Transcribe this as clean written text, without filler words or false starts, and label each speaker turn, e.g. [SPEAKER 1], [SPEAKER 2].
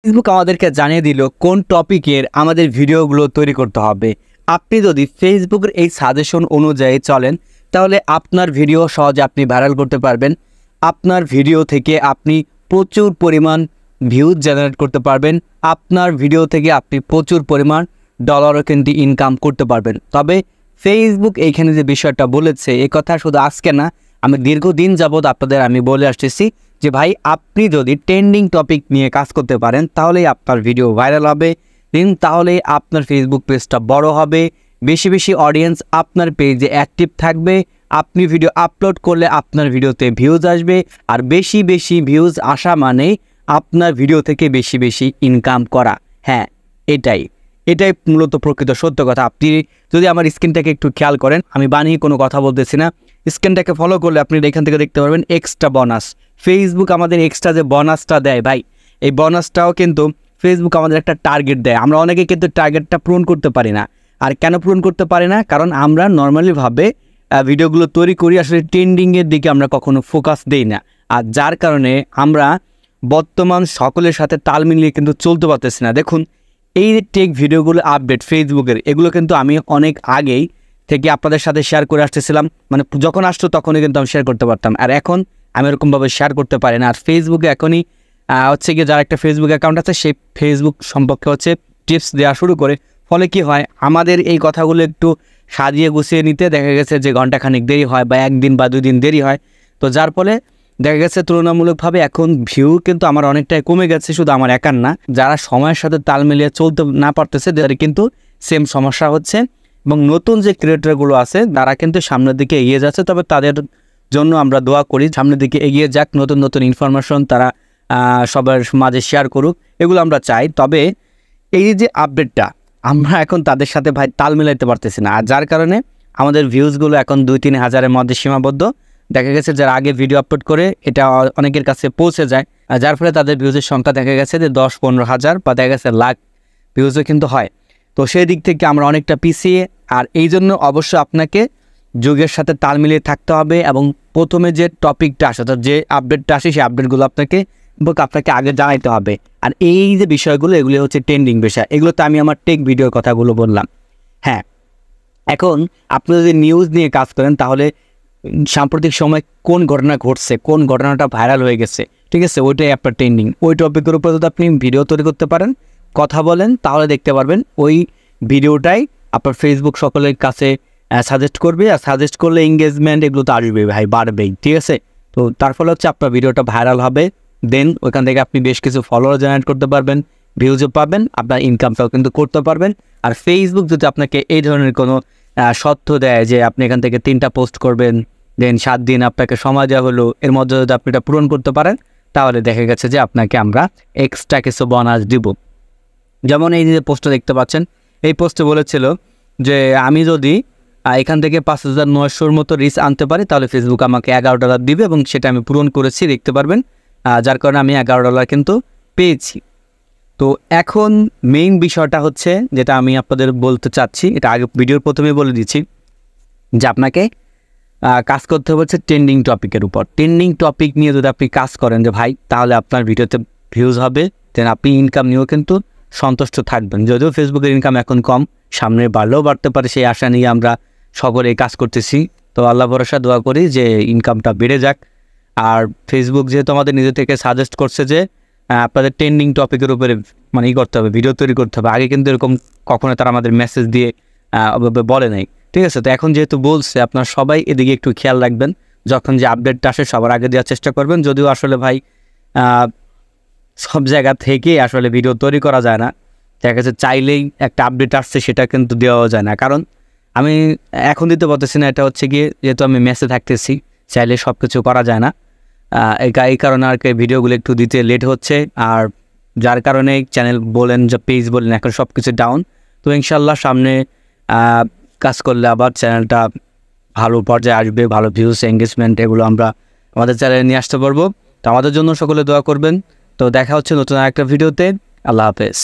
[SPEAKER 1] Facebook আমাদেরকে জানিয়ে দিল কোন টপিকের আমাদের ভিডিওগুলো তৈরি করতে হবে। আপনি যদি ফেসবুকের এই সাজেশন অনুযায়ী চলেন তাহলে আপনার ভিডিও সহজে আপনি ভাইরাল করতে পারবেন। আপনার ভিডিও থেকে আপনি প্রচুর পরিমাণ ভিউজ জেনারেট করতে পারবেন। আপনার ভিডিও থেকে আপনি প্রচুর পরিমাণ ডলারও কিন্তু ইনকাম করতে পারবেন। তবে ফেসবুক এইখানে যে বিষয়টা বলেছে এই কথা শুধু আজকে না, আমি দীর্ঘদিন যাবৎ আপনাদের আমি বলে আসতেছি যে ভাই আপনি যদি ট্রেন্ডিং টপিক নিয়ে কাজ করতে পারেন তাহলেই আপনার ভিডিও ভাইরাল হবে, তাহলেই আপনার ফেসবুক পেজটা বড় হবে, বেশি বেশি অডিয়েন্স আপনার পেজে অ্যাক্টিভ থাকবে। আপনি ভিডিও আপলোড করলে আপনার ভিডিওতে ভিউজ আসবে, আর বেশি বেশি ভিউজ আসা মানে আপনার ভিডিও থেকে বেশি বেশি ইনকাম করা। হ্যাঁ, এটাই মূলত প্রকৃত সত্য কথা। আপনি যদি আমার স্ক্রিনটাকে একটু খেয়াল করেন, আমি বানিয়ে কোনো কথা বলতেছি না, স্ক্রিনটাকে ফলো করলে আপনি এখান থেকে দেখতে পারবেন এক্সট্রা বোনাস। ফেসবুক আমাদের এক্সট্রা যে বোনাসটা দেয় ভাই, এই বোনাসটাও কিন্তু ফেসবুক আমাদের একটা টার্গেট দেয়। আমরা অনেকে কিন্তু টার্গেটটা পূরণ করতে পারি না। আর কেন পূরণ করতে পারি না? কারণ আমরা নর্মালিভাবে ভিডিওগুলো তৈরি করি, আসলে ট্রেন্ডিংয়ের দিকে আমরা কখনো ফোকাস দেই না। আর যার কারণে আমরা বর্তমান সকলের সাথে তাল মিলিয়ে কিন্তু চলতে পারতেছি না। দেখুন, এই টেক ভিডিওগুলো আপডেট ফেসবুকের, এগুলো কিন্তু আমি অনেক আগেই থেকে আপনাদের সাথে শেয়ার করে আসতেছিলাম। মানে যখন আসতো তখনই কিন্তু আমি শেয়ার করতে পারতাম, আর এখন আমি এরকমভাবে শেয়ার করতে পারি না। আর ফেসবুকে এখনই হচ্ছে গিয়ে যার একটা ফেসবুক অ্যাকাউন্ট আছে সেই ফেসবুক সম্পর্কে হচ্ছে টিপস দেওয়া শুরু করে। ফলে কি হয়, আমাদের এই কথাগুলো একটু সাজিয়ে গুছিয়ে নিতে দেখা গেছে যে ঘন্টাখানিক দেরি হয় বা একদিন বা 2 দিন দেরি হয়। তো যার ফলে দেখা গেছে তুলনামূলকভাবে এখন ভিউ কিন্তু আমার অনেকটাই কমে গেছে, শুধু আমার একার না, যারা সময়ের সাথে তাল মিলিয়ে চলতে না পারতেছে তাদের কিন্তু সেম সমস্যা হচ্ছে। এবং নতুন যে ক্রিয়েটরগুলো আছে তারা কিন্তু সামনের দিকে এগিয়ে যাচ্ছে। তবে তাদের জন্য আমরা দোয়া করি সামনের দিকে এগিয়ে যাক, নতুন নতুন ইনফরমেশন তারা সবার মাঝে শেয়ার করুক, এগুলো আমরা চাই। তবে এই যে আপডেটটা আমরা এখন তাদের সাথে ভাই তাল মিলাইতে পারতেছি না, আর যার কারণে আমাদের ভিউজগুলো এখন 2-3 হাজারের মধ্যে সীমাবদ্ধ। দেখা গেছে যারা আগে ভিডিও আপলোড করে এটা অনেকের কাছে পৌঁছে যায়, যার ফলে তাদের ভিউজের সংখ্যা দেখা গেছে যে 10-15 হাজার বা দেখা গেছে লাখ ভিউজও কিন্তু হয়। তো সেই দিক থেকে আমরা অনেকটা পিছিয়ে, আর এই জন্য অবশ্যই আপনাকে যুগের সাথে তাল মিলিয়ে থাকতে হবে। এবং প্রথমে যে টপিকটা আসে, অর্থাৎ যে আপডেটটা আসে সেই আপডেটগুলো আপনাকে আগে জানাইতে হবে। আর এই যে বিষয়গুলো এগুলো হচ্ছে ট্রেন্ডিং বিষয়, এগুলো তো আমি আমার টেক ভিডিওর কথাগুলো বললাম। হ্যাঁ, এখন আপনি যদি নিউজ নিয়ে কাজ করেন তাহলে সাম্প্রতিক সময় কোন ঘটনা ঘটছে, কোন ঘটনাটা ভাইরাল হয়ে গেছে, ঠিক আছে, ওইটাই আপনার ট্রেন্ডিং। ওই টপিকের উপর যদি আপনি ভিডিও তৈরি করতে পারেন, কথা বলেন, তাহলে দেখতে পারবেন ওই ভিডিওটাই আপনার ফেসবুক সকলের কাছে সাজেস্ট করবে। আর সাজেস্ট করলে এঙ্গেজমেন্ট এগুলো তো আসবে ভাই, বাড়বেই, ঠিক আছে। তো তার ফলে হচ্ছে আপনার ভিডিওটা ভাইরাল হবে, দেন ওইখান থেকে আপনি বেশ কিছু ফলোয়ার জেনারেট করতে পারবেন, ভিউজও পাবেন, আপনার ইনকামটাও কিন্তু করতে পারবেন। আর ফেসবুক যদি আপনাকে এই ধরনের কোনো সত্য দেয় যে আপনি এখান থেকে 3টা পোস্ট করবেন, দেন 7 দিন আপনাকে সময় দেওয়া হলো, এর মধ্যে যদি আপনি এটা পূরণ করতে পারেন তাহলে দেখা গেছে যে আপনাকে আমরা এক্সট্রা কিছু বোনাস দিব। যেমন এই যে পোস্টটা দেখতে পাচ্ছেন, এই পোস্টে বলেছিল যে আমি যদি এখান থেকে 5,900 মতো রিচ আনতে পারি তাহলে ফেসবুক আমাকে $11 দিবে, এবং সেটা আমি পূরণ করেছি, দেখতে পারবেন। যার কারণে আমি $11 কিন্তু পেয়েছি। তো এখন মেইন বিষয়টা হচ্ছে যেটা আমি আপনাদের বলতে চাচ্ছি, এটা আগে ভিডিওর প্রথমেই বলে দিচ্ছি যে আপনাকে কাজ করতে হবে হচ্ছে ট্রেন্ডিং টপিকের উপর। ট্রেন্ডিং টপিক নিয়ে যদি আপনি কাজ করেন যে ভাই, তাহলে আপনার ভিডিওতে ভিউজ হবে, দেন আপনি ইনকাম নিয়েও কিন্তু সন্তুষ্ট থাকবেন। যদিও ফেসবুকের ইনকাম এখন কম, সামনে বাড়লেও বাড়তে পারে, সেই আশা নিয়ে আমরা সকলে কাজ করতেছি। তো আল্লাহ ভরসা দোয়া করি যে ইনকামটা বেড়ে যাক। আর ফেসবুক যেহেতু আমাদের নিজে থেকে সাজেস্ট করছে যে আপনাদের ট্রেন্ডিং টপিকের উপরে মানে করতে হবে, ভিডিও তৈরি করতে হবে। আগে কিন্তু এরকম কখনো তারা আমাদের মেসেজ দিয়ে বলে নাই, ঠিক আছে। তো এখন যেহেতু বলছে, আপনারা সবাই এদিকে একটু খেয়াল রাখবেন, যখন যে আপডেটটা আসে সবার আগে দেওয়ার চেষ্টা করবেন। যদিও আসলে ভাই সব জায়গা থেকে আসলে ভিডিও তৈরি করা যায় না, দেখা গেছে চাইলেই একটা আপডেট আসছে সেটা কিন্তু দেওয়াও যায় না। কারণ আমি এখন দিতে পারতেছি না, এটা হচ্ছে গিয়ে যেহেতু আমি মেসে থাকতেছি, চাইলে সব কিছু করা যায় না। এই কারণে আর কি ভিডিওগুলো একটু দিতে লেট হচ্ছে। আর যার কারণে চ্যানেল বলেন যে পেজ বলেন এখন সব কিছু ডাউন। তো ইনশাল্লাহ সামনে কাজ করলে আবার চ্যানেলটা ভালো পর্যায়ে আসবে, ভালো ভিউজ এঙ্গেজমেন্ট এগুলো আমরা আমাদের চ্যানেলে নিয়ে আসতে পারবো। তো আমাদের জন্য সকলে দোয়া করবেন। তো দেখা হচ্ছে নতুন আরেকটা ভিডিওতে। আল্লাহ হাফেজ।